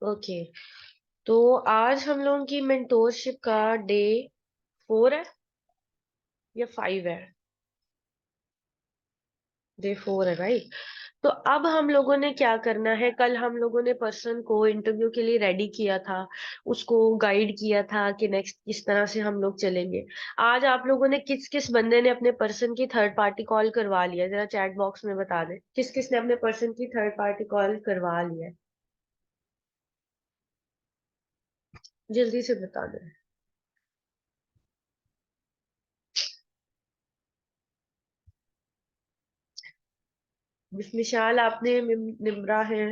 Okay. तो आज हम लोगों की मेंटोरशिप का डे 4 है या 5 है? डे 4 है, राइट। तो अब हम लोगों ने क्या करना है, कल हम लोगों ने पर्सन को इंटरव्यू के लिए रेडी किया था, उसको गाइड किया था कि नेक्स्ट किस तरह से हम लोग चलेंगे। आज आप लोगों ने किस किस बंदे ने अपने पर्सन की थर्ड पार्टी कॉल करवा लिया, जरा चैट बॉक्स में बता दें किस किस ने अपने पर्सन की थर्ड पार्टी कॉल करवा लिया है। जल्दी से बता दें। मिशाल आपने, निम्रा है,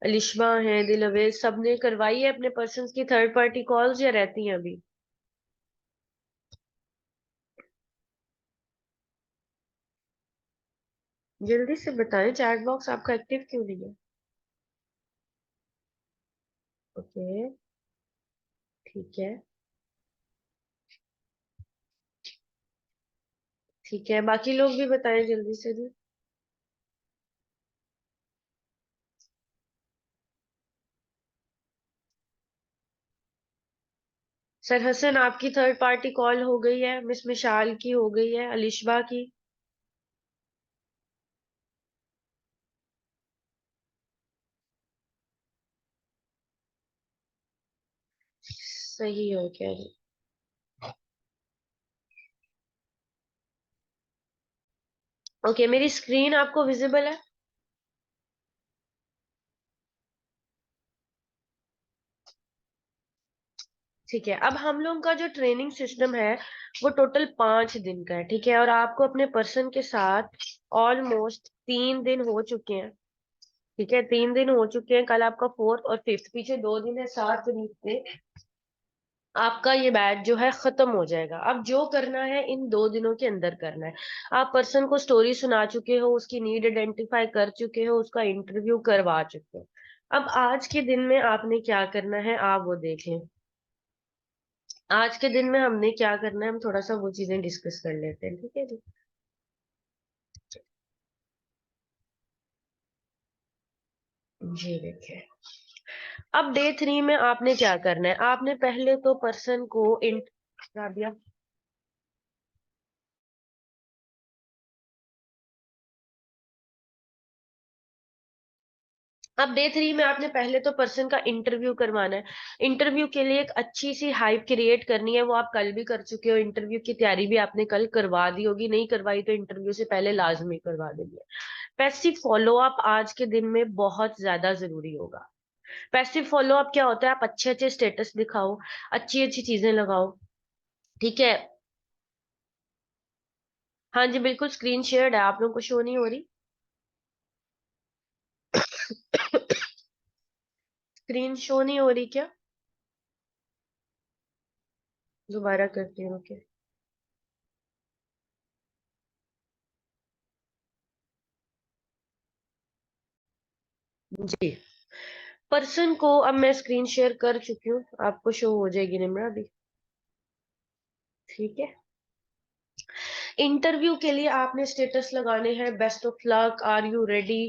अलिशबा है, दिलवेज, सबने करवाई है अपने पर्सन की थर्ड पार्टी कॉल्स या रहती हैं अभी? जल्दी से बताएं, चैट बॉक्स आपका एक्टिव क्यों नहीं है? ओके, ठीक है। ठीक है, बाकी लोग भी बताएं जल्दी से जी। सर हसन, आपकी थर्ड पार्टी कॉल हो गई है, मिस मिशाल की हो गई है, अलिशबा की। सही हो क्या जी? ओके, मेरी स्क्रीन आपको विजिबल है? ठीक है, अब हम लोगों का जो ट्रेनिंग सिस्टम है वो टोटल 5 दिन का है, ठीक है। और आपको अपने पर्सन के साथ ऑलमोस्ट 3 दिन हो चुके हैं, ठीक है। 3 दिन हो चुके हैं, कल आपका फोर्थ और फिफ्थ, पीछे 2 दिन है, 7 तारीख से आपका ये बैच जो है खत्म हो जाएगा। अब जो करना है इन 2 दिनों के अंदर करना है। आप पर्सन को स्टोरी सुना चुके हो, उसकी नीड आइडेंटिफाई कर चुके हो, उसका इंटरव्यू करवा चुके हो। अब आज के दिन में आपने क्या करना है आप वो देखें। आज के दिन में हमने क्या करना है, हम थोड़ा सा वो चीजें डिस्कस कर लेते हैं, ठीक है जी। जी देखिए, अब डे 3 में आपने क्या करना है, आपने पहले तो पर्सन को इंट राबिया, अब डे 3 में आपने पहले तो पर्सन का इंटरव्यू करवाना है। इंटरव्यू के लिए एक अच्छी सी हाइप क्रिएट करनी है, वो आप कल भी कर चुके हो, इंटरव्यू की तैयारी भी आपने कल करवा दी होगी, नहीं करवाई तो इंटरव्यू से पहले लाजमी करवा देनी है। पैसिव फॉलो अप आज के दिन में बहुत ज्यादा जरूरी होगा। पैसिव फॉलो अप क्या होता है, आप अच्छे अच्छे स्टेटस दिखाओ, अच्छी अच्छी चीजें लगाओ, ठीक है। हाँ जी बिल्कुल, स्क्रीन शेयर्ड है, आप लोगों को शो नहीं हो रही? स्क्रीन शो नहीं हो रही क्या? दोबारा करती हूँ, ओके। जी, पर्सन को अब मैं स्क्रीन शेयर कर चुकी हूँ, आपको शो हो जाएगी निम्रा अभी, ठीक है। इंटरव्यू के लिए आपने स्टेटस लगाने हैं, best of luck, are you ready,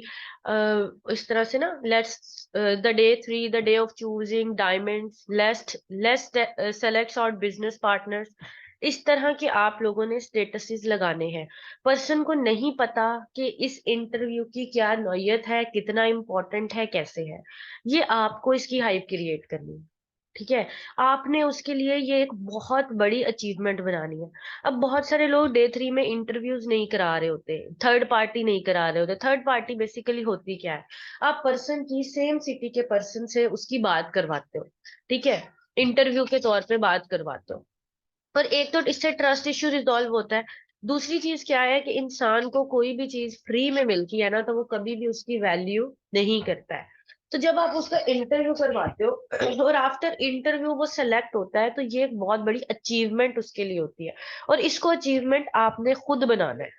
इस तरह से ना, let's the day 3, the day of choosing diamonds, lest lest selects out business partners. इस तरह के आप लोगों ने स्टेटसेस लगाने हैं। पर्सन को नहीं पता कि इस इंटरव्यू की क्या नौयत है, कितना इंपॉर्टेंट है, कैसे है। ये आपको इसकी हाइप क्रिएट करनी है, ठीक है। आपने उसके लिए ये एक बहुत बड़ी अचीवमेंट बनानी है। अब बहुत सारे लोग डे 3 में इंटरव्यूज नहीं करा रहे होते, थर्ड पार्टी नहीं करा रहे होते। थर्ड पार्टी बेसिकली होती क्या है, आप पर्सन की सेम सिटी के पर्सन से उसकी बात करवाते हो, ठीक है, इंटरव्यू के तौर पे बात करवाते हो। पर एक तो इससे ट्रस्ट इश्यू रिजॉल्व होता है। दूसरी चीज क्या है कि इंसान को कोई भी चीज फ्री में मिलती है ना, तो वो कभी भी उसकी वैल्यू नहीं करता है। तो जब आप उसका इंटरव्यू करवाते हो और आफ्टर इंटरव्यू वो सेलेक्ट होता है, तो ये एक बहुत बड़ी अचीवमेंट उसके लिए होती है। और इसको अचीवमेंट आपने खुद बनाना है,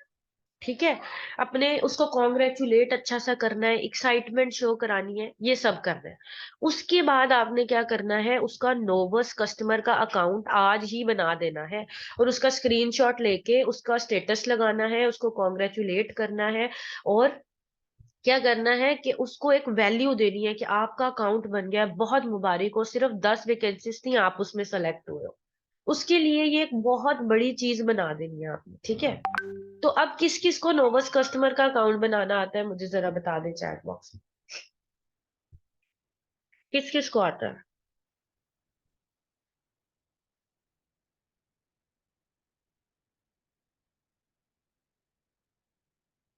ठीक है। अपने उसको कॉन्ग्रेचुलेट अच्छा सा करना है, एक्साइटमेंट शो करानी है, ये सब करना है। उसके बाद आपने क्या करना है, उसका नोबस कस्टमर का अकाउंट आज ही बना देना है, और उसका स्क्रीनशॉट लेके उसका स्टेटस लगाना है, उसको कॉन्ग्रेचुलेट करना है। और क्या करना है कि उसको एक वैल्यू देनी है कि आपका अकाउंट बन गया है, बहुत मुबारक हो, सिर्फ 10 वैकेंसीज थी, आप उसमें सेलेक्ट हुए हो। उसके लिए ये एक बहुत बड़ी चीज बना देनी है आपने, ठीक है। तो अब किस किस को नोवस कस्टमर का अकाउंट बनाना आता है, मुझे जरा बता दें चैट बॉक्स में, किस किस को आता है।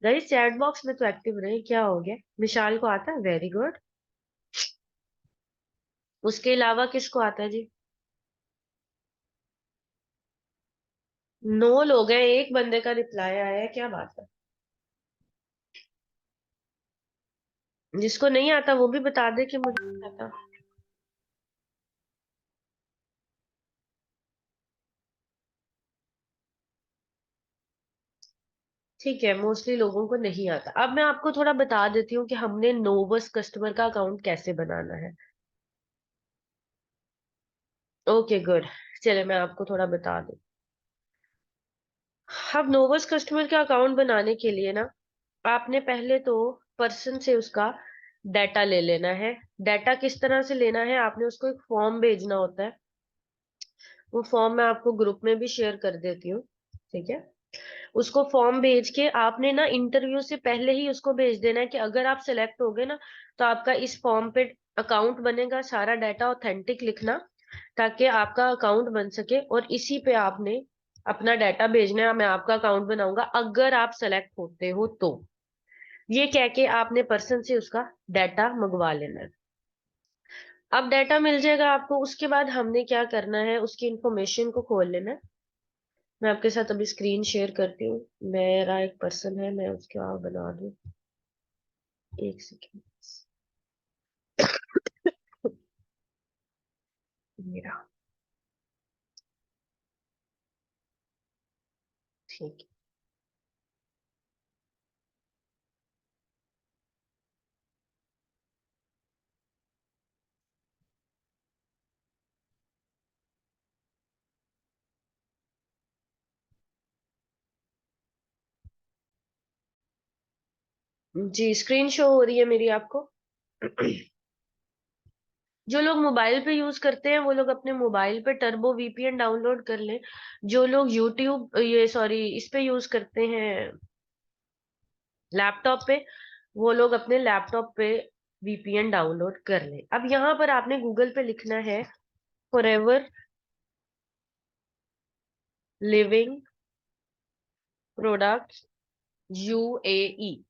गाइस चैट बॉक्स में तो एक्टिव रहे, क्या हो गया, विशाल को आता है, वेरी गुड। उसके अलावा किसको आता है जी। 9 लोग हैं, एक बंदे का रिप्लाई आया है, क्या बात है। जिसको नहीं आता वो भी बता दे कि मुझे नहीं आता। ठीक है, मोस्टली लोगों को नहीं आता। अब मैं आपको थोड़ा बता देती हूँ कि हमने नोवस कस्टमर का अकाउंट कैसे बनाना है। ओके गुड, चले मैं आपको थोड़ा बता दूं। अब नोवस कस्टमर का अकाउंट बनाने के लिए ना, आपने पहले तो पर्सन से उसका डाटा ले लेना है। डाटा किस तरह से लेना है, आपने उसको एक फॉर्म भेजना होता है। वो फॉर्म मैं आपको ग्रुप में भी शेयर कर देती हूँ, ठीक है। उसको फॉर्म भेज के आपने ना इंटरव्यू से पहले ही उसको भेज देना है कि अगर आप सिलेक्ट हो गए ना, तो आपका इस फॉर्म पे अकाउंट बनेगा, सारा डाटा ऑथेंटिक लिखना, ताकि आपका अकाउंट बन सके। और इसी पे आपने अपना डाटा भेजना है, मैं आपका अकाउंट बनाऊंगा अगर आप सेलेक्ट होते हो तो। ये कह के आपने पर्सन से उसका डाटा मंगवा लेना है। अब डाटा मिल जाएगा आपको, उसके बाद हमने क्या करना है, उसकी इंफॉर्मेशन को खोल लेना है। मैं आपके साथ अभी स्क्रीन शेयर करती हूँ। मेरा एक पर्सन है, मैं उसका बना दूं, एक सेकेंड। मेरा, ठीक है जी, स्क्रीन शो हो रही है मेरी आपको। जो लोग मोबाइल पे यूज करते हैं वो लोग अपने मोबाइल पे टर्बो वीपीएन डाउनलोड कर लें। जो लोग यूट्यूब, ये सॉरी, इस पे यूज करते हैं लैपटॉप पे, वो लोग अपने लैपटॉप पे वीपीएन डाउनलोड कर लें। अब यहाँ पर आपने गूगल पे लिखना है forever living products UAE.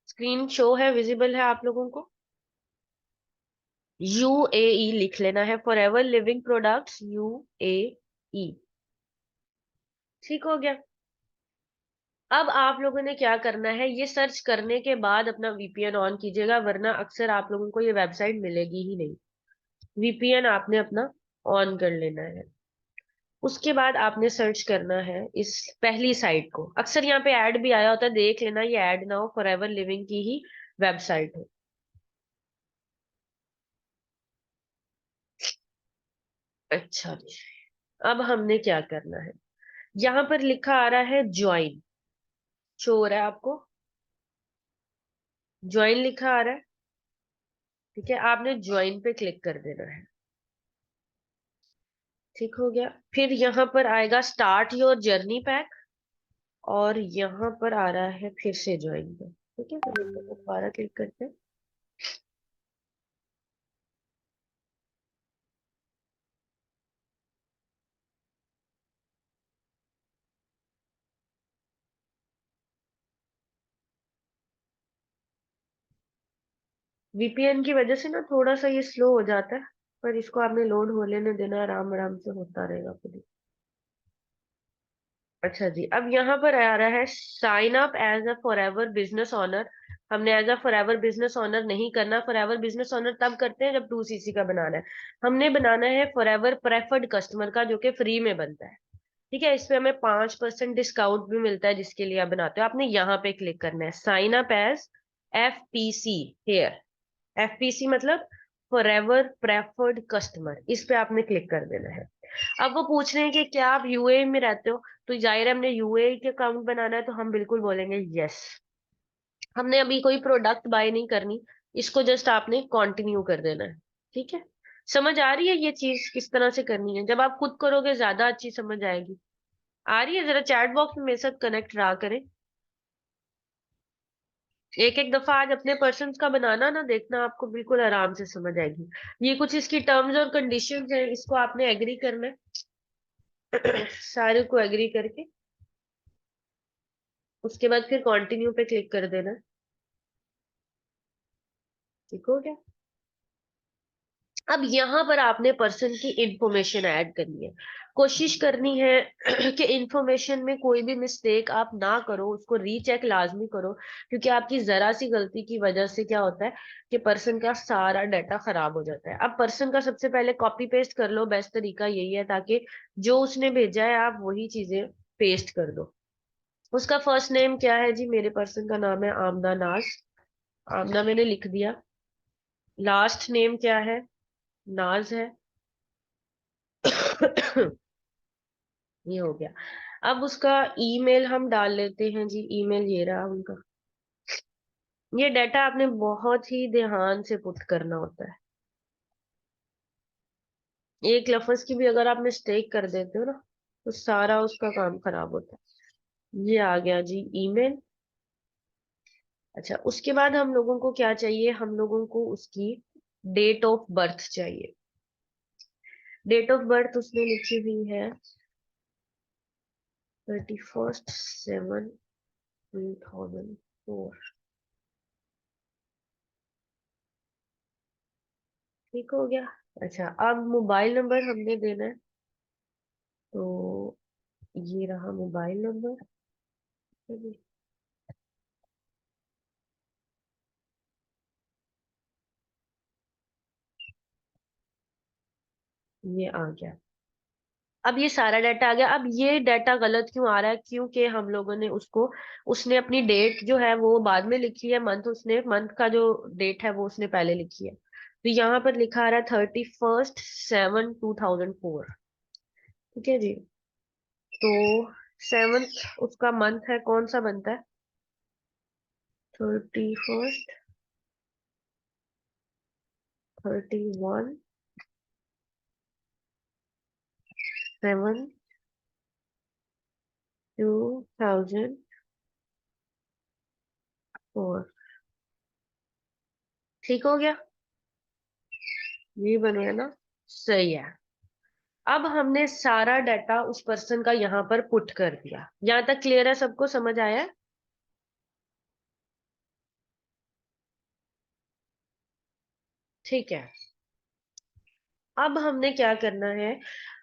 Screen show है, विजिबल है आप लोगों को। यूएई लिख लेना है, फॉरएवर लिविंग प्रोडक्ट्स यूएई। ठीक हो गया। अब आप लोगों ने क्या करना है, ये सर्च करने के बाद अपना वीपीएन ऑन कीजिएगा, वरना अक्सर आप लोगों को ये वेबसाइट मिलेगी ही नहीं। वीपीएन आपने अपना ऑन कर लेना है। उसके बाद आपने सर्च करना है इस पहली साइट को। अक्सर यहाँ पे ऐड भी आया होता है, देख लेना ये ऐड ना हो, फॉरएवर लिविंग की ही वेबसाइट है। अच्छा जी, अब हमने क्या करना है, यहाँ पर लिखा आ रहा है ज्वाइन, शो हो रहा है आपको, ज्वाइन लिखा आ रहा है, ठीक है। आपने ज्वाइन पे क्लिक कर देना है। ठीक हो गया। फिर यहाँ पर आएगा स्टार्ट योर जर्नी पैक, और यहाँ पर आ रहा है फिर से ज्वाइन पे, ठीक है। तो दोबारा क्लिक करते हैं। वीपीएन की वजह से ना थोड़ा सा ये स्लो हो जाता है, पर इसको आपने लोड हो लेने देना, आराम आराम से होता रहेगा खुद ही। अच्छा जी, अब यहाँ पर आ रहा है sign up as a forever business owner. हमने as a forever business owner नहीं करना, फॉरएवर बिजनेस ओनर तब करते हैं जब 2सीसी का बनाना है। हमने बनाना है फॉरएवर प्रेफर्ड कस्टमर का, जो कि फ्री में बनता है, ठीक है। इस पे हमें 5% डिस्काउंट भी मिलता है, जिसके लिए आप बनाते हो। आपने यहाँ पे क्लिक करना है, sign up as FPC here. FPC मतलब फॉरएवर प्रेफर्ड कस्टमर, इस पे आपने क्लिक कर देना है। अब वो पूछ रहे हैं कि क्या आप यूएई में रहते हो, तो जाहिर है हमने यूएई के अकाउंट बनाना है, तो हम बिल्कुल बोलेंगे यस। हमने अभी कोई प्रोडक्ट बाय नहीं करनी, इसको जस्ट आपने कंटिन्यू कर देना है। ठीक है, समझ आ रही है ये चीज किस तरह से करनी है? जब आप खुद करोगे ज्यादा अच्छी समझ आएगी। आ रही है? जरा चैट बॉक्स में मेरे साथ कनेक्ट रहा करें। एक एक दफा आज अपने पर्सन का बनाना ना, देखना आपको बिल्कुल आराम से समझ आएगी। ये कुछ इसकी टर्म्स और कंडीशंस है, इसको आपने एग्री करना है सारे को एग्री करके उसके बाद फिर कंटिन्यू पे क्लिक कर देना। ठीक हो गया? अब यहाँ पर आपने पर्सन की इंफॉर्मेशन ऐड करनी है। कोशिश करनी है कि इंफॉर्मेशन में कोई भी मिस्टेक आप ना करो, उसको रीचेक लाजमी करो, क्योंकि आपकी जरा सी गलती की वजह से क्या होता है कि पर्सन का सारा डाटा खराब हो जाता है। अब पर्सन का सबसे पहले कॉपी पेस्ट कर लो, बेस्ट तरीका यही है, ताकि जो उसने भेजा है आप वही चीजें पेस्ट कर दो। उसका फर्स्ट नेम क्या है जी? मेरे पर्सन का नाम है आमना नाज। आमना मैंने लिख दिया। लास्ट नेम क्या है? नाज है। ये हो गया। अब उसका ईमेल हम डाल लेते हैं जी। ईमेल ये रहा उनका। ये डाटा आपने बहुत ही ध्यान से पुट करना होता है। एक लफ्ज की भी अगर आप मिस्टेक कर देते हो ना, तो सारा उसका काम खराब होता है। ये आ गया जी ईमेल। अच्छा, उसके बाद हम लोगों को क्या चाहिए? हम लोगों को उसकी डेट ऑफ बर्थ चाहिए। डेट ऑफ बर्थ उसने लिखी हुई है 31/7/2004। ठीक हो गया? अच्छा, अब मोबाइल नंबर हमने देना है, तो ये रहा मोबाइल नंबर। ये आ गया। अब ये सारा डाटा आ गया। अब ये डाटा गलत क्यों आ रहा है? क्योंकि हम लोगों ने उसको, उसने अपनी डेट जो है वो बाद में लिखी है, मंथ उसने, मंथ का जो डेट है वो उसने पहले लिखी है। तो यहाँ पर लिखा आ रहा है 31/7/2004। ठीक है जी। तो सेवन्थ उसका मंथ है, कौन सा बनता है? 31/7/2004। ठीक हो गया? ये बन गया ना? सही है। अब हमने सारा डाटा उस पर्सन का यहाँ पर पुट कर दिया। यहाँ तक क्लियर है? सबको समझ आया है? ठीक है। अब हमने क्या करना है?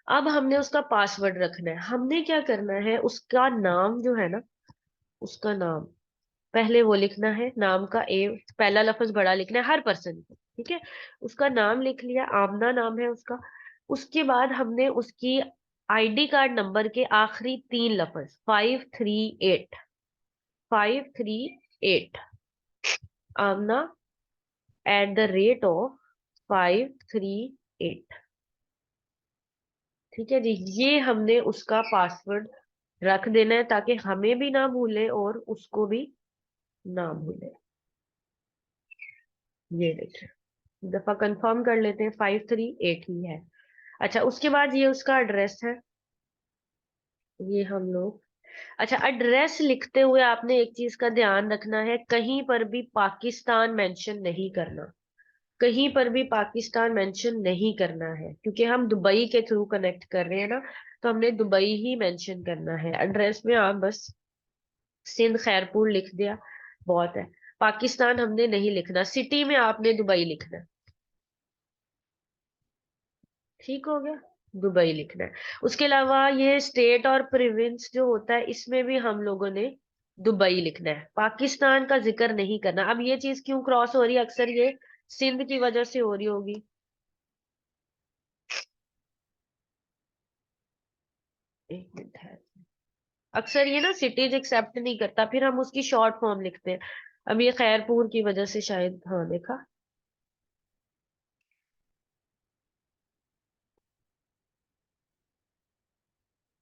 अब हमने उसका पासवर्ड रखना है। हमने क्या करना है, उसका नाम जो है ना, उसका नाम पहले वो लिखना है। नाम का ए पहला लफ्ज बड़ा लिखना है हर पर्सन को। ठीक है, उसका नाम लिख लिया, आमना नाम है उसका। उसके बाद हमने उसकी आईडी कार्ड नंबर के आखिरी तीन लफ्ज 538, 538, आमना @ 538। ठीक है जी, ये हमने उसका पासवर्ड रख देना है, ताकि हमें भी ना भूले और उसको भी ना भूले। ये देखिए, दफा कंफर्म कर लेते हैं, 538 ही है। अच्छा, उसके बाद ये उसका एड्रेस है। ये हम लोग, अच्छा, एड्रेस लिखते हुए आपने एक चीज का ध्यान रखना है, कहीं पर भी पाकिस्तान मेंशन नहीं करना। कहीं पर भी पाकिस्तान मेंशन नहीं करना है, क्योंकि हम दुबई के थ्रू कनेक्ट कर रहे हैं ना, तो हमने दुबई ही मेंशन करना है एड्रेस में। आप बस सिंध खैरपुर लिख दिया, बहुत है। पाकिस्तान हमने नहीं लिखना, सिटी में आपने दुबई लिखना है। ठीक हो गया? दुबई लिखना है। उसके अलावा ये स्टेट और प्रोविंस जो होता है, इसमें भी हम लोगों ने दुबई लिखना है, पाकिस्तान का जिक्र नहीं करना। अब ये चीज क्यों क्रॉस हो रही है? अक्सर ये सिंध की वजह से हो रही होगी। एक मिनट है, अक्सर ये ना सिटीज एक्सेप्ट नहीं करता, फिर हम उसकी शॉर्ट फॉर्म लिखते हैं। अब ये खैरपुर की वजह से शायद, हाँ देखा।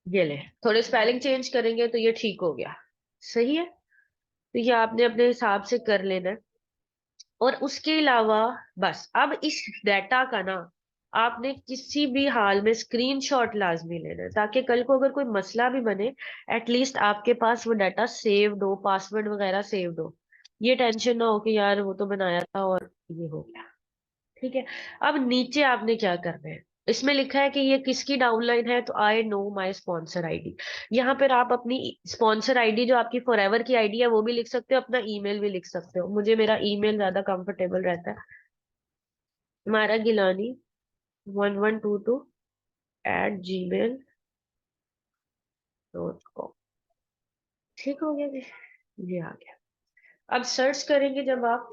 ये ले, थोड़े स्पेलिंग चेंज करेंगे तो ये ठीक हो गया। सही है? तो ये आपने अपने हिसाब से कर लेना है। और उसके अलावा बस अब इस डाटा का ना आपने किसी भी हाल में स्क्रीनशॉट लाजमी लेना है, ताकि कल को अगर कोई मसला भी बने, एटलीस्ट आपके पास वो डाटा सेव्ड हो, पासवर्ड वगैरह सेव्ड हो। ये टेंशन ना हो कि यार वो तो बनाया था और ये हो गया। ठीक है। अब नीचे आपने क्या करना है, इसमें लिखा है कि ये किसकी डाउनलाइन है, तो I know my sponsor ID. यहाँ पर आप अपनी स्पॉन्सर आईडी जो आपकी फॉरएवर की आईडी है वो भी लिख सकते हो, अपना ईमेल भी लिख सकते हो। मुझे मेरा ईमेल ज्यादा कंफर्टेबल रहता है, हमारा गिलानी 1122@gmail.com। ठीक हो गया जी। ये आ गया। अब सर्च करेंगे जब आप,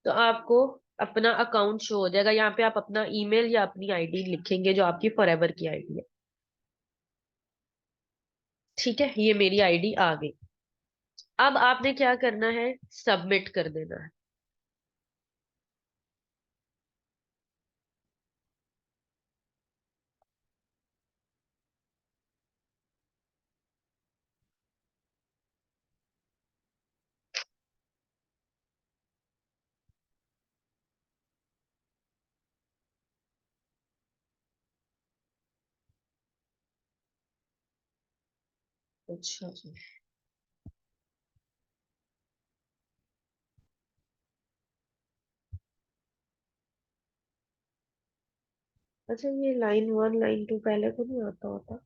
तो आपको अपना अकाउंट शो हो जाएगा। यहाँ पे आप अपना ईमेल या अपनी आईडी लिखेंगे जो आपकी फॉरएवर की आईडी है। ठीक है, ये मेरी आईडी आ गई। अब आपने क्या करना है, सबमिट कर देना है। अच्छा जी। अच्छा, ये लाइन 1 लाइन 2 पहले तो नहीं आता होता?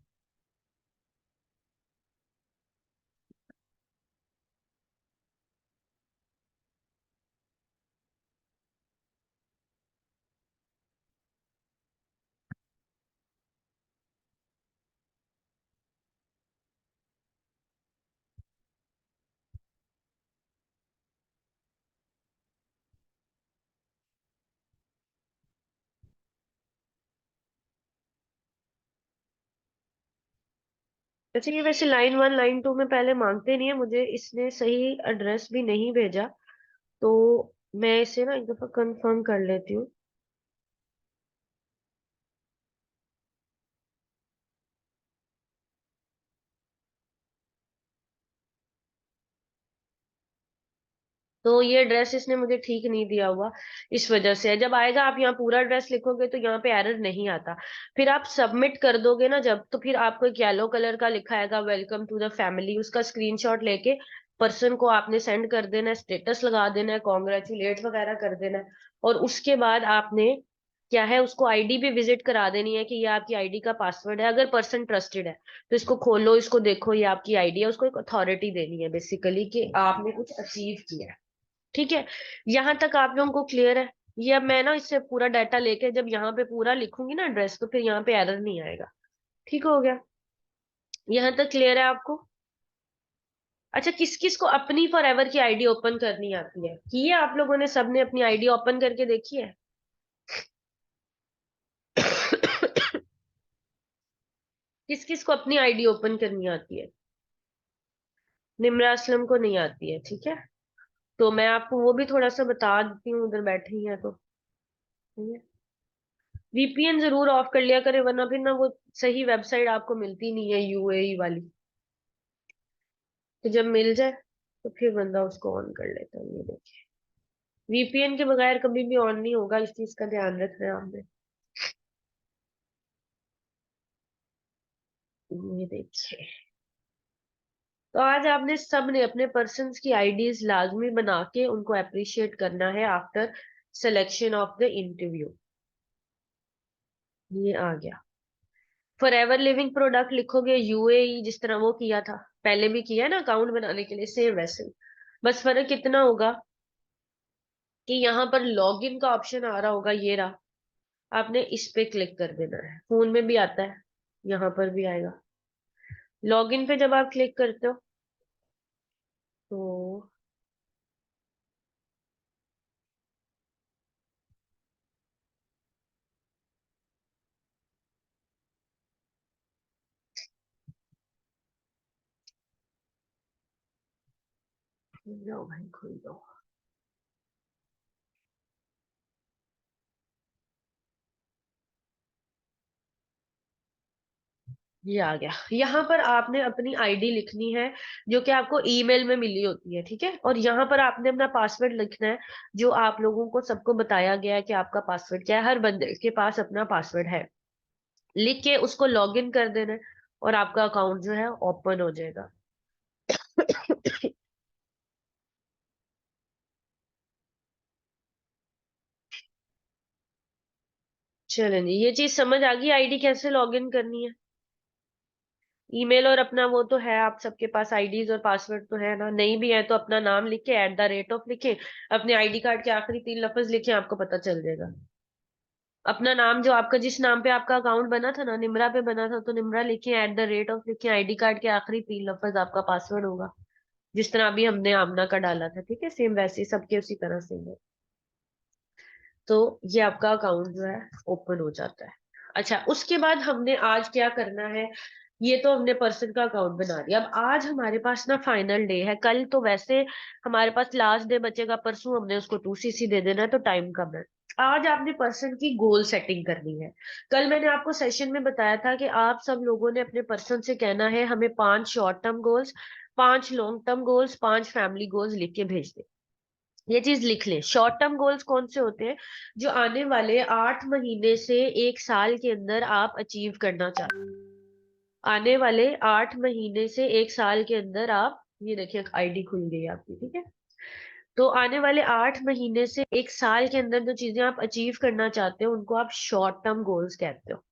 अच्छा, ये वैसे लाइन 1 लाइन 2 में पहले मांगते नहीं है, मुझे इसने सही एड्रेस भी नहीं भेजा। तो मैं इसे ना एक दफा कंफर्म कर लेती हूँ। तो ये एड्रेस इसने मुझे ठीक नहीं दिया हुआ, इस वजह से है। जब आएगा आप यहाँ पूरा एड्रेस लिखोगे तो यहाँ पे एरर नहीं आता। फिर आप सबमिट कर दोगे ना जब, तो फिर आपको एक येलो कलर का लिखा आएगा वेलकम टू द फैमिली, उसका स्क्रीनशॉट लेके पर्सन को आपने सेंड कर देना है, स्टेटस लगा देना है, कॉन्ग्रेचुलेट वगैरह कर देना है। और उसके बाद आपने क्या है, उसको आईडी भी विजिट करा देनी है कि ये आपकी आईडी का पासवर्ड है। अगर पर्सन ट्रस्टेड है तो इसको खोलो, इसको देखो, ये आपकी आईडी है, उसको एक अथॉरिटी देनी है बेसिकली कि आपने कुछ अचीव किया है। ठीक है, यहां तक आप लोगों को क्लियर है? ये अब मैं ना इससे पूरा डाटा लेके जब यहाँ पे पूरा लिखूंगी ना एड्रेस, तो फिर यहाँ पे एरर नहीं आएगा। ठीक हो गया? यहाँ तक क्लियर है आपको? अच्छा, किस किस को अपनी फॉरएवर की आईडी ओपन करनी आती है, की है आप लोगों ने सबने अपनी आईडी ओपन करके देखी है? किस किस को अपनी आईडी ओपन करनी आती है? निम्रा असलम को नहीं आती है, ठीक है। तो मैं आपको वो भी थोड़ा सा बता देती हूँ, उधर बैठे ही हैं तो। वीपीएन जरूर ऑफ कर लिया करें, वरना फिर ना वो सही वेबसाइट आपको मिलती नहीं है, यूएई वाली। तो जब मिल जाए तो फिर बंदा उसको ऑन कर लेता है। ये देखिए, वीपीएन के बगैर कभी भी ऑन नहीं होगा, इस चीज का ध्यान रखना है आपने। ये देखिए, तो आज आपने सब ने अपने पर्सन्स की आईडीज लाजमी बना के उनको अप्रिशिएट करना है after selection of the interview. ये आ गया। फॉर एवर लिविंग प्रोडक्ट लिखोगे यूएई, जिस तरह वो किया था, पहले भी किया है ना अकाउंट बनाने के लिए, सेम वैसे ही। बस फर्क कितना होगा कि यहाँ पर लॉगिन का ऑप्शन आ रहा होगा, ये रहा। आपने इस पे क्लिक कर देना है, फोन में भी आता है, यहाँ पर भी आएगा। लॉगिन पे जब आप क्लिक करते हो तो खुल जाओ भाई, खुल जाओ। ये आ गया। यहाँ पर आपने अपनी आईडी लिखनी है जो कि आपको ईमेल में मिली होती है, ठीक है। और यहाँ पर आपने अपना पासवर्ड लिखना है जो आप लोगों को सबको बताया गया है कि आपका पासवर्ड क्या है। हर बंदे के पास अपना पासवर्ड है, लिख के उसको लॉग इन कर देना है और आपका अकाउंट जो है ओपन हो जाएगा। चलें जी, ये चीज समझ आ गई आईडी कैसे लॉग इन करनी है। ईमेल और अपना वो तो है, आप सबके पास आईडीज और पासवर्ड तो है ना। नहीं भी है तो अपना नाम लिखे, @ऑफ लिखे, अपने आईडी कार्ड के आखिरी 3 लफ्ज लिखे, आपको पता चल जाएगा। अपना नाम जो आपका, जिस नाम पे आपका अकाउंट बना था ना, निम्रा पे बना था, तो निम्रा लिखे, @ऑफ लिखे, आईडी कार्ड के आखिरी 3 लफ्ज आपका पासवर्ड होगा। जिस तरह अभी हमने आमना का डाला था, ठीक है, सेम वैसे ही सबके उसी तरह से ही है। तो ये आपका अकाउंट जो है ओपन हो जाता है। अच्छा, उसके बाद हमने आज क्या करना है, ये तो हमने पर्सन का अकाउंट बना दिया। अब आज हमारे पास ना फाइनल डे है, कल तो वैसे हमारे पास लास्ट डे बचेगा, परसों हमने उसको 2cc दे देना है, तो टाइम कम है। आज आपने पर्सन की गोल सेटिंग करनी है। कल मैंने आपको सेशन में बताया था कि आप सब लोगों ने अपने पर्सन से कहना है हमें 5 short term goals, 5 long term goals, 5 family goals लिख के भेज दे। ये चीज लिख लें। शॉर्ट टर्म गोल्स कौन से होते हैं, जो आने वाले 8 महीने से 1 साल के अंदर आप अचीव करना चाहते हैं। आने वाले 8 महीने से 1 साल के अंदर आप, ये देखिए आईडी खुल गई आपकी, ठीक है। तो आने वाले 8 महीने से 1 साल के अंदर जो चीजें आप अचीव करना चाहते हो उनको आप शॉर्ट टर्म गोल्स कहते हो।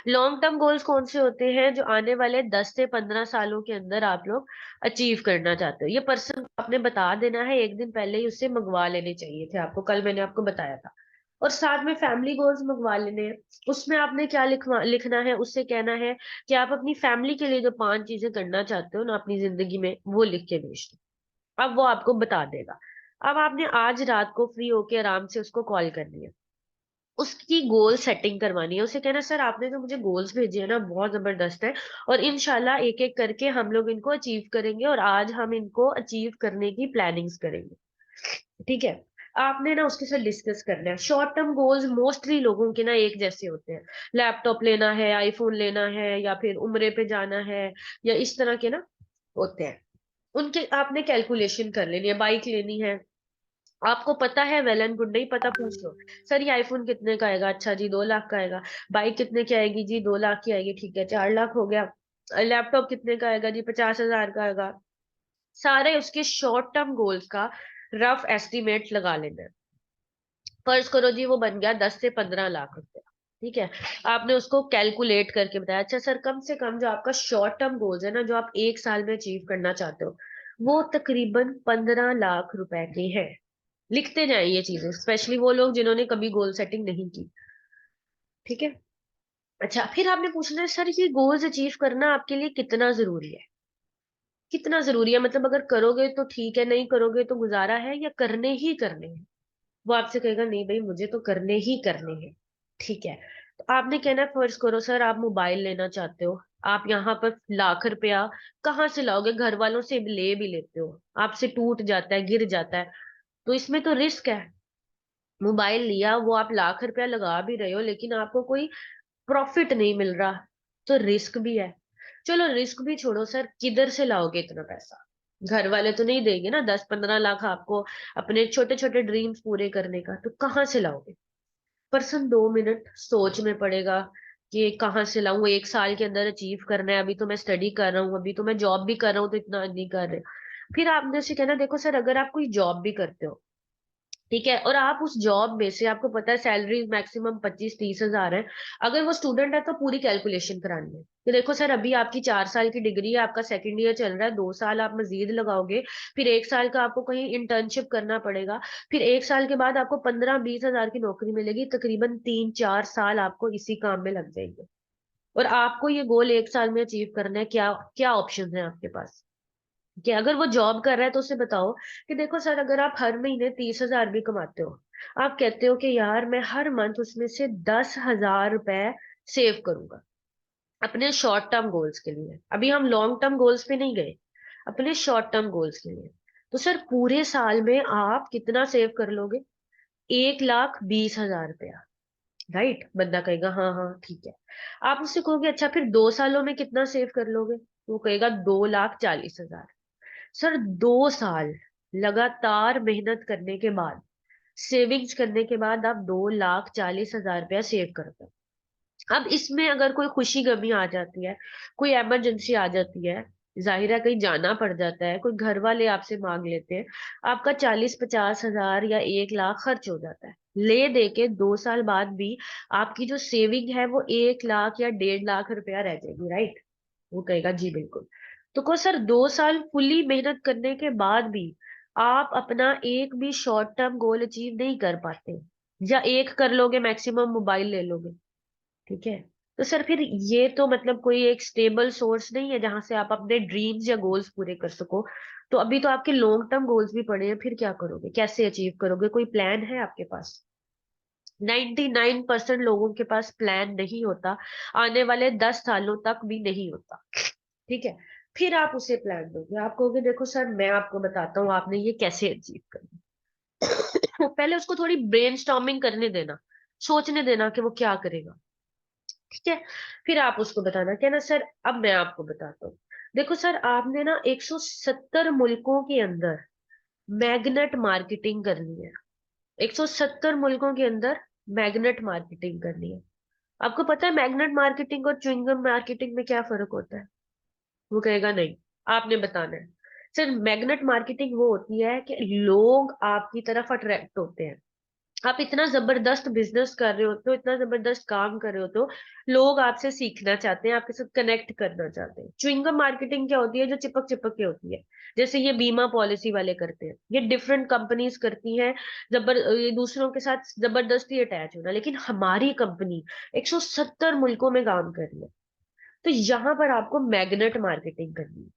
लॉन्ग टर्म गोल्स कौन से होते हैं, जो आने वाले 10 से 15 सालों के अंदर आप लोग अचीव करना चाहते हो। ये पर्सन आपने बता देना है, एक दिन पहले ही उससे मंगवा लेने चाहिए थे आपको, कल मैंने आपको बताया था। और साथ में फैमिली गोल्स मंगवा लेने हैं। उसमें आपने क्या लिखना है, उससे कहना है कि आप अपनी फैमिली के लिए जो 5 चीजें करना चाहते हो ना अपनी जिंदगी में, वो लिख के भेज दो। अब वो आपको बता देगा। अब आपने आज रात को फ्री होके आराम से उसको कॉल करनी है, उसकी गोल सेटिंग करवानी है। उसे कहना सर आपने जो मुझे गोल्स भेजे हैं ना बहुत जबरदस्त है, और इंशाल्लाह एक एक करके हम लोग इनको अचीव करेंगे, और आज हम इनको अचीव करने की प्लानिंग्स करेंगे, ठीक है। आपने ना उसके साथ डिस्कस करना है। शॉर्ट टर्म गोल्स मोस्टली लोगों के ना एक जैसे होते हैं, लैपटॉप लेना है, आईफोन लेना है, या फिर उम्रे पे जाना है, या इस तरह के ना होते हैं। उनके आपने कैलकुलेशन कर लेनी है। बाइक लेनी है, आपको पता है, वेल एंड गुड, नहीं पता पूछ लो। सर ये आईफोन कितने का आएगा, अच्छा जी 2 लाख का आएगा। बाइक कितने की आएगी जी, 2 लाख की आएगी, ठीक है 4 लाख हो गया। लैपटॉप कितने का आएगा जी, 50,000 का आएगा। सारे उसके शॉर्ट टर्म गोल्स का रफ एस्टिमेट लगा लेना है। फर्ज करो जी वो बन गया 10 से 15 लाख रुपए, ठीक है। आपने उसको कैलकुलेट करके बताया, अच्छा सर कम से कम जो आपका शॉर्ट टर्म गोल्स है ना, जो आप 1 साल में अचीव करना चाहते हो, वो तकरीबन 15 लाख रुपए के हैं। लिखते जाएं ये चीजें, स्पेशली वो लोग जिन्होंने कभी गोल सेटिंग नहीं की, ठीक है। अच्छा, फिर आपने पूछना है सर ये गोल्स अचीव करना आपके लिए कितना जरूरी है। कितना जरूरी है मतलब अगर करोगे तो ठीक है, नहीं करोगे तो गुजारा है, या करने ही करने हैं। वो आपसे कहेगा नहीं भाई मुझे तो करने ही करने हैं, ठीक है। तो आपने कहना है फर्ज करो सर आप मोबाइल लेना चाहते हो, आप यहाँ पर लाख रुपया कहाँ से लाओगे, घर वालों से ले भी लेते हो, आपसे टूट जाता है, गिर जाता है, तो इसमें तो रिस्क है। मोबाइल लिया, वो आप लाख रुपया लगा भी रहे हो, लेकिन आपको कोई प्रॉफिट नहीं मिल रहा, तो रिस्क भी है। चलो रिस्क भी छोड़ो सर, किधर से लाओगे इतना पैसा, घर वाले तो नहीं देंगे ना 10-15 लाख आपको अपने छोटे छोटे ड्रीम्स पूरे करने का, तो कहाँ से लाओगे। पर्सन 2 मिनट सोच में पड़ेगा कि कहाँ से लाऊं, 1 साल के अंदर अचीव करना है, अभी तो मैं स्टडी कर रहा हूँ, अभी तो मैं जॉब भी कर रहा हूँ, तो इतना नहीं कर रहे। फिर आपने उसे कहना देखो सर अगर आप कोई जॉब भी करते हो, ठीक है, और आप उस जॉब में से आपको पता है सैलरी मैक्सिमम 25-30 हजार है, अगर वो स्टूडेंट है तो पूरी कैलकुलेशन करानी है कि देखो सर अभी आपकी 4 साल की डिग्री है, आपका सेकंड ईयर चल रहा है, 2 साल आप मजीद लगाओगे, फिर 1 साल का आपको कहीं इंटर्नशिप करना पड़ेगा, फिर 1 साल के बाद आपको 15-20 हजार की नौकरी मिलेगी, तकरीबन 3-4 साल आपको इसी काम में लग जाएंगे। और आपको ये गोल 1 साल में अचीव करना है, क्या क्या ऑप्शन है आपके पास। कि अगर वो जॉब कर रहा है तो उसे बताओ कि देखो सर अगर आप हर महीने 30 हजार भी कमाते हो, आप कहते हो कि यार मैं हर मंथ उसमें से 10 हजार रुपए सेव करूंगा अपने शॉर्ट टर्म गोल्स के लिए, अभी हम लॉन्ग टर्म गोल्स पे नहीं गए, अपने शॉर्ट टर्म गोल्स के लिए, तो सर पूरे साल में आप कितना सेव कर लोगे, 1,20,000 रुपया। राइट? बंदा कहेगा हाँ हाँ ठीक है। आप उससे कहोगे अच्छा फिर 2 सालों में कितना सेव कर लोगे? वो कहेगा 2,40,000। सर 2 साल लगातार मेहनत करने के बाद, सेविंग्स करने के बाद आप 2,40,000 रुपया सेव करते हो। अब इसमें अगर कोई खुशी गमी आ जाती है, कोई इमरजेंसी आ जाती है, जाहिर है कहीं जाना पड़ जाता है, कोई घर वाले आपसे मांग लेते हैं, आपका 40-50 हजार या 1 लाख खर्च हो जाता है। ले दे के 2 साल बाद भी आपकी जो सेविंग है वो 1 लाख या 1.5 लाख रुपया रह जाएगी, राइट? वो कहेगा जी बिल्कुल। तो को सर 2 साल फुली मेहनत करने के बाद भी आप अपना एक भी शॉर्ट टर्म गोल अचीव नहीं कर पाते, या एक कर लोगे मैक्सिमम मोबाइल ले लोगे, ठीक है? तो सर फिर ये तो मतलब कोई एक स्टेबल सोर्स नहीं है जहां से आप अपने ड्रीम्स या गोल्स पूरे कर सको। तो अभी तो आपके लॉन्ग टर्म गोल्स भी पड़े हैं, फिर क्या करोगे, कैसे अचीव करोगे, कोई प्लान है आपके पास? 99% लोगों के पास प्लान नहीं होता, आने वाले 10 सालों तक भी नहीं होता, ठीक है? फिर आप उसे प्लान दोगे, आप कहोगे देखो सर मैं आपको बताता हूँ आपने ये कैसे अचीव करना। पहले उसको थोड़ी ब्रेनस्टॉर्मिंग करने देना, सोचने देना कि वो क्या करेगा, ठीक है? फिर आप उसको बताना क्या ना सर अब मैं आपको बताता हूँ। देखो सर आपने ना 170 मुल्कों के अंदर मैग्नेट मार्केटिंग करनी है। 170 मुल्कों के अंदर मैग्नेट मार्केटिंग करनी है। आपको पता है मैग्नेट मार्केटिंग और च्युइंगम मार्केटिंग में क्या फर्क होता है? वो कहेगा नहीं, आपने बताना है। सर मैग्नेट मार्केटिंग वो होती है कि लोग आपकी तरफ अट्रैक्ट होते हैं, आप इतना जबरदस्त बिजनेस कर रहे होते हो, इतना जबरदस्त काम कर रहे होते हो, लोग आपसे सीखना चाहते हैं, आपके साथ कनेक्ट करना चाहते हैं। च्युइंगम मार्केटिंग क्या होती है? जो चिपक चिपक के होती है, जैसे ये बीमा पॉलिसी वाले करते हैं, ये डिफरेंट कंपनीज करती हैं, ये दूसरों के साथ जबरदस्ती अटैच होना। लेकिन हमारी कंपनी 170 मुल्कों में काम कर रही है, तो यहाँ पर आपको मैग्नेट मार्केटिंग करनी है।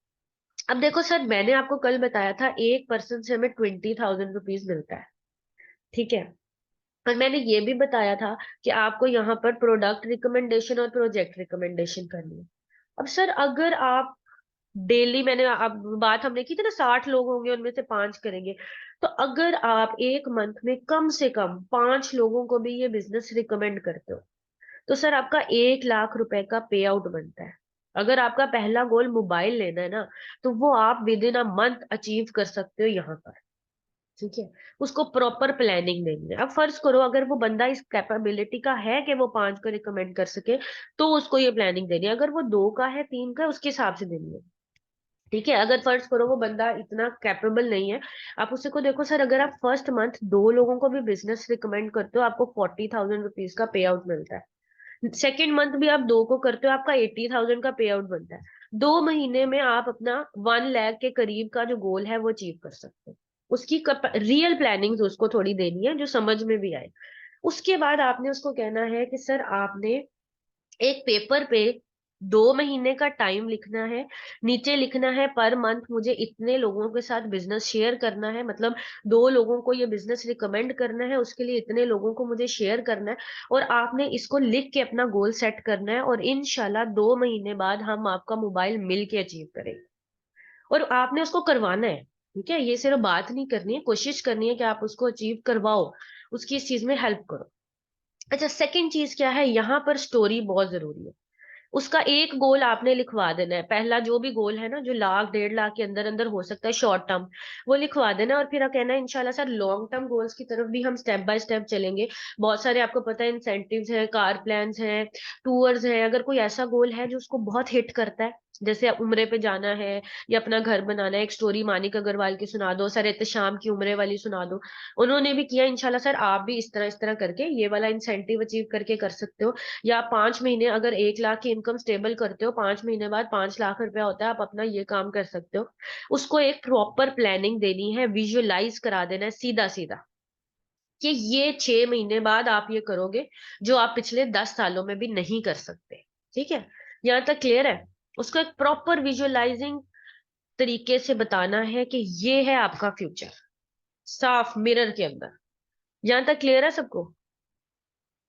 अब देखो सर मैंने आपको कल बताया था एक पर्सन से हमें 20,000 रुपीज मिलता है, ठीक है? और मैंने ये भी बताया था कि आपको यहाँ पर प्रोडक्ट रिकमेंडेशन और प्रोजेक्ट रिकमेंडेशन करनी है। अब सर अगर आप डेली, मैंने अब बात हमने की थी ना 60 लोग होंगे उनमें से 5 करेंगे, तो अगर आप एक मंथ में कम से कम 5 लोगों को भी ये बिजनेस रिकमेंड करते हो, तो सर आपका 1 लाख रुपए का पे आउट बनता है। अगर आपका पहला गोल मोबाइल लेना है ना, तो वो आप with in a month achieve कर सकते हो यहाँ पर, ठीक है? उसको प्रॉपर प्लानिंग देनी है। अब फर्ज करो अगर वो बंदा इस कैपेबिलिटी का है कि वो 5 को रिकमेंड कर सके, तो उसको ये प्लानिंग देनी है। अगर वो 2 का है, 3 का है, उसके हिसाब से देनी है, ठीक है? अगर फर्ज करो वो बंदा इतना कैपेबल नहीं है, आप उसे को देखो सर अगर आप फर्स्ट मंथ 2 लोगों को भी बिजनेस रिकमेंड करते हो, आपको 40,000 रुपीज का पे आउट मिलता है। सेकेंड मंथ भी आप 2 को करते हो, आपका 80,000 का पे आउट बनता है। 2 महीने में आप अपना 1 लाख के करीब का जो गोल है वो अचीव कर सकते हो। उसकी रियल प्लानिंग उसको थोड़ी देनी है जो समझ में भी आए। उसके बाद आपने उसको कहना है कि सर आपने एक पेपर पे 2 महीने का टाइम लिखना है, नीचे लिखना है पर मंथ मुझे इतने लोगों के साथ बिजनेस शेयर करना है, मतलब 2 लोगों को ये बिजनेस रिकमेंड करना है, उसके लिए इतने लोगों को मुझे शेयर करना है। और आपने इसको लिख के अपना गोल सेट करना है, और इंशाल्लाह 2 महीने बाद हम आपका मोबाइल मिल के अचीव करेंगे। और आपने उसको करवाना है, ठीक है? ये सिर्फ बात नहीं करनी है, कोशिश करनी है कि आप उसको अचीव करवाओ, उसकी इस चीज में हेल्प करो। अच्छा सेकंड चीज क्या है, यहाँ पर स्टोरी बहुत जरूरी है। उसका एक गोल आपने लिखवा देना है, पहला जो भी गोल है ना जो 1 लाख 1.5 लाख के अंदर अंदर हो सकता है शॉर्ट टर्म, वो लिखवा देना। और फिर कहना है इंशाल्लाह सर लॉन्ग टर्म गोल्स की तरफ भी हम स्टेप बाय स्टेप चलेंगे। बहुत सारे आपको पता है इंसेंटिव्स है, कार प्लान्स हैं, टूर्स हैं। अगर कोई ऐसा गोल है जो उसको बहुत हिट करता है, जैसे उम्रे पे जाना है या अपना घर बनाना है, एक स्टोरी मानिक अग्रवाल की सुना दो, सर एहतशाम की उम्रे वाली सुना दो, उन्होंने भी किया। इंशाल्लाह सर आप भी इस तरह करके ये वाला इंसेंटिव अचीव करके कर सकते हो। या 5 महीने अगर 1 लाख की इनकम स्टेबल करते हो, 5 महीने बाद 5 लाख रुपया होता है, आप अपना ये काम कर सकते हो। उसको एक प्रॉपर प्लानिंग देनी है, विजुअलाइज करा देना है सीधा सीधा कि ये 6 महीने बाद आप ये करोगे जो आप पिछले 10 सालों में भी नहीं कर सकते, ठीक है? यहाँ तक क्लियर है? उसको एक प्रॉपर विजुअलाइजिंग तरीके से बताना है कि ये है आपका फ्यूचर, साफ मिरर के अंदर। यहाँ तक क्लियर है सबको?